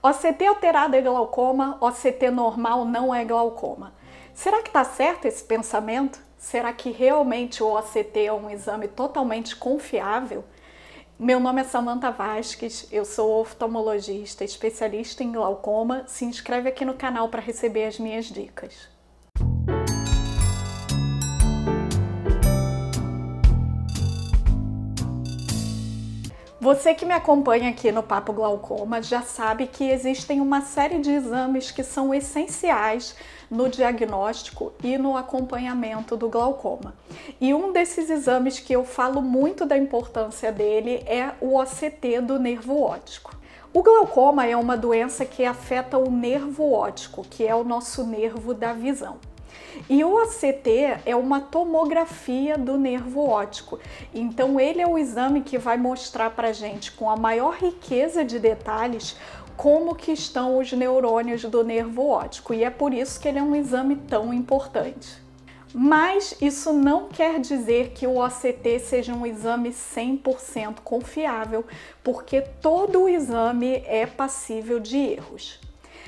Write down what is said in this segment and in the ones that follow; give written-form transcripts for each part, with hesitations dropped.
OCT alterado é glaucoma, OCT normal não é glaucoma. Será que está certo esse pensamento? Será que realmente o OCT é um exame totalmente confiável? Meu nome é Samantha Vasques, eu sou oftalmologista, especialista em glaucoma. Se inscreve aqui no canal para receber as minhas dicas. Você que me acompanha aqui no Papo Glaucoma já sabe que existem uma série de exames que são essenciais no diagnóstico e no acompanhamento do glaucoma. E um desses exames que eu falo muito da importância dele é o OCT do nervo óptico. O glaucoma é uma doença que afeta o nervo óptico, que é o nosso nervo da visão. E o OCT é uma tomografia do nervo óptico, então ele é o exame que vai mostrar para a gente com a maior riqueza de detalhes como que estão os neurônios do nervo óptico, e é por isso que ele é um exame tão importante. Mas isso não quer dizer que o OCT seja um exame 100% confiável, porque todo o exame é passível de erros.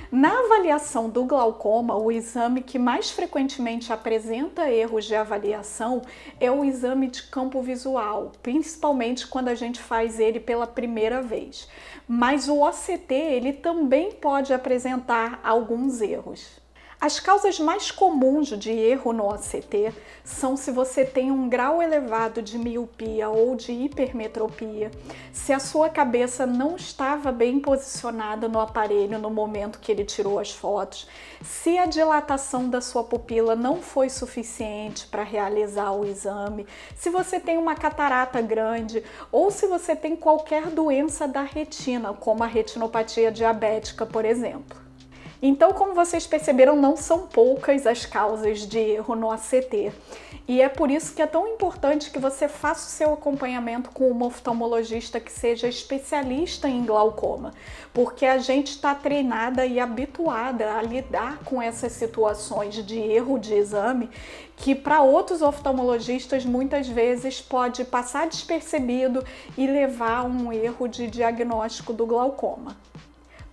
Na avaliação do glaucoma, o exame que mais frequentemente apresenta erros de avaliação é o exame de campo visual, principalmente quando a gente faz ele pela primeira vez. Mas o OCT, ele também pode apresentar alguns erros. As causas mais comuns de erro no OCT são se você tem um grau elevado de miopia ou de hipermetropia, se a sua cabeça não estava bem posicionada no aparelho no momento que ele tirou as fotos, se a dilatação da sua pupila não foi suficiente para realizar o exame, se você tem uma catarata grande ou se você tem qualquer doença da retina, como a retinopatia diabética, por exemplo. Então, como vocês perceberam, não são poucas as causas de erro no OCT. E é por isso que é tão importante que você faça o seu acompanhamento com um oftalmologista que seja especialista em glaucoma, porque a gente está treinada e habituada a lidar com essas situações de erro de exame que para outros oftalmologistas muitas vezes pode passar despercebido e levar a um erro de diagnóstico do glaucoma.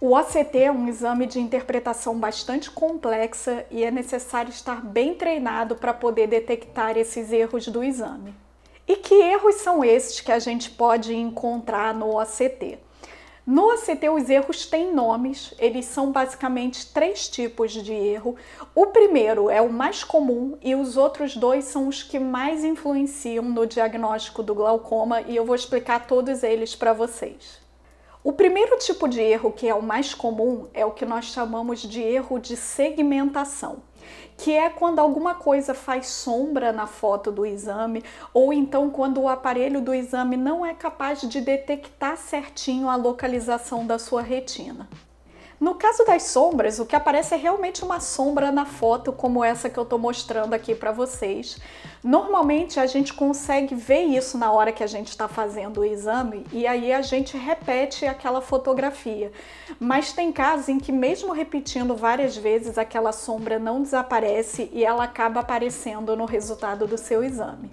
O OCT é um exame de interpretação bastante complexa e é necessário estar bem treinado para poder detectar esses erros do exame. E que erros são esses que a gente pode encontrar no OCT? No OCT, os erros têm nomes, eles são basicamente 3 tipos de erro. O primeiro é o mais comum e os outros 2 são os que mais influenciam no diagnóstico do glaucoma e eu vou explicar todos eles para vocês. O primeiro tipo de erro, que é o mais comum, é o que nós chamamos de erro de segmentação, que é quando alguma coisa faz sombra na foto do exame ou então quando o aparelho do exame não é capaz de detectar certinho a localização da sua retina. No caso das sombras, o que aparece é realmente uma sombra na foto, como essa que eu estou mostrando aqui para vocês. Normalmente a gente consegue ver isso na hora que a gente está fazendo o exame e aí a gente repete aquela fotografia. Mas tem casos em que mesmo repetindo várias vezes aquela sombra não desaparece e ela acaba aparecendo no resultado do seu exame.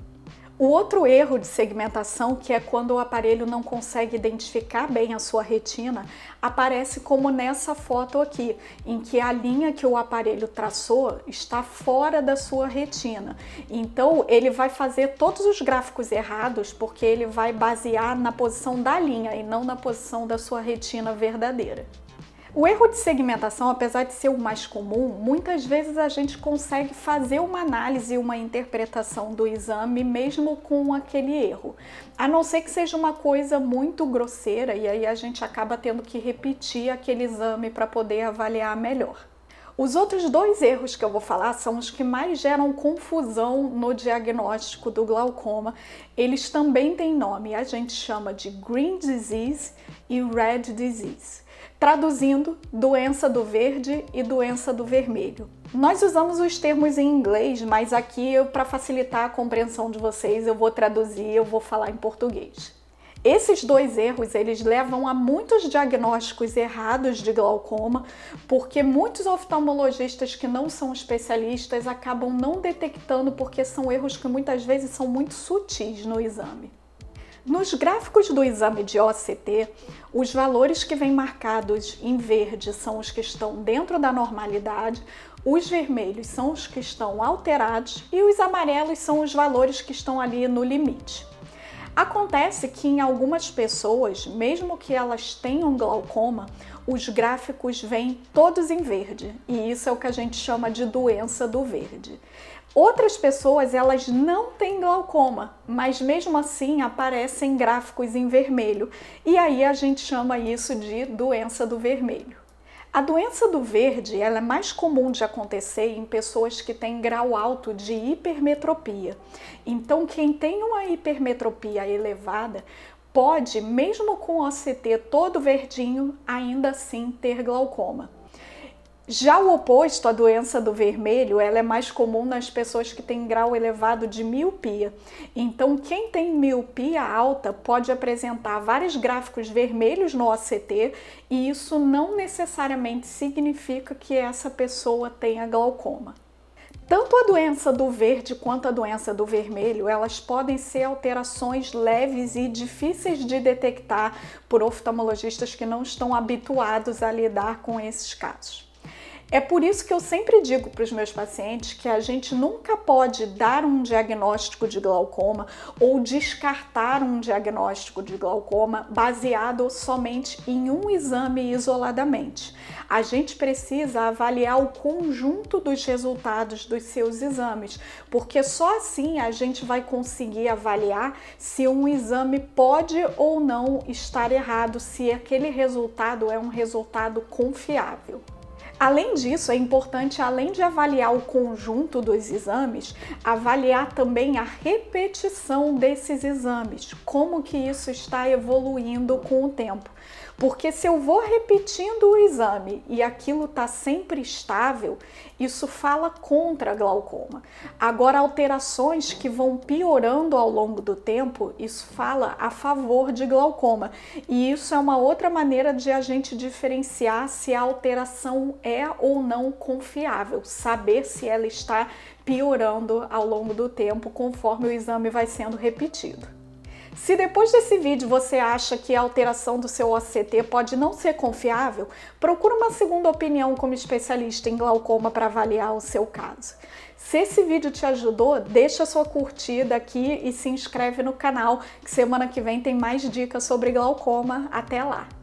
O outro erro de segmentação, que é quando o aparelho não consegue identificar bem a sua retina, aparece como nessa foto aqui, em que a linha que o aparelho traçou está fora da sua retina. Então ele vai fazer todos os gráficos errados porque ele vai basear na posição da linha e não na posição da sua retina verdadeira. O erro de segmentação, apesar de ser o mais comum, muitas vezes a gente consegue fazer uma análise e uma interpretação do exame mesmo com aquele erro. A não ser que seja uma coisa muito grosseira e aí a gente acaba tendo que repetir aquele exame para poder avaliar melhor. Os outros 2 erros que eu vou falar são os que mais geram confusão no diagnóstico do glaucoma. Eles também têm nome, a gente chama de Green Disease e Red Disease. Traduzindo, doença do verde e doença do vermelho. Nós usamos os termos em inglês, mas aqui, para facilitar a compreensão de vocês, eu vou traduzir, eu vou falar em português. Esses 2 erros, eles levam a muitos diagnósticos errados de glaucoma, porque muitos oftalmologistas que não são especialistas acabam não detectando porque são erros que muitas vezes são muito sutis no exame. Nos gráficos do exame de OCT, os valores que vêm marcados em verde são os que estão dentro da normalidade, os vermelhos são os que estão alterados e os amarelos são os valores que estão ali no limite. Acontece que em algumas pessoas, mesmo que elas tenham glaucoma, os gráficos vêm todos em verde, e isso é o que a gente chama de doença do verde. Outras pessoas, elas não têm glaucoma, mas mesmo assim aparecem gráficos em vermelho, e aí a gente chama isso de doença do vermelho. A doença do verde, ela é mais comum de acontecer em pessoas que têm grau alto de hipermetropia. Então, quem tem uma hipermetropia elevada pode, mesmo com o OCT todo verdinho, ainda assim ter glaucoma. Já o oposto, a doença do vermelho, ela é mais comum nas pessoas que têm grau elevado de miopia. Então, quem tem miopia alta pode apresentar vários gráficos vermelhos no OCT e isso não necessariamente significa que essa pessoa tenha glaucoma. Tanto a doença do verde quanto a doença do vermelho, elas podem ser alterações leves e difíceis de detectar por oftalmologistas que não estão habituados a lidar com esses casos. É por isso que eu sempre digo para os meus pacientes que a gente nunca pode dar um diagnóstico de glaucoma ou descartar um diagnóstico de glaucoma baseado somente em um exame isoladamente. A gente precisa avaliar o conjunto dos resultados dos seus exames, porque só assim a gente vai conseguir avaliar se um exame pode ou não estar errado, se aquele resultado é um resultado confiável. Além disso, é importante, além de avaliar o conjunto dos exames, avaliar também a repetição desses exames, como que isso está evoluindo com o tempo. Porque se eu vou repetindo o exame e aquilo está sempre estável, isso fala contra glaucoma. Agora, alterações que vão piorando ao longo do tempo, isso fala a favor de glaucoma. E isso é uma outra maneira de a gente diferenciar se a alteração é ou não confiável, saber se ela está piorando ao longo do tempo conforme o exame vai sendo repetido. Se depois desse vídeo você acha que a alteração do seu OCT pode não ser confiável, procura uma segunda opinião como especialista em glaucoma para avaliar o seu caso. Se esse vídeo te ajudou, deixa sua curtida aqui e se inscreve no canal, que semana que vem tem mais dicas sobre glaucoma. Até lá!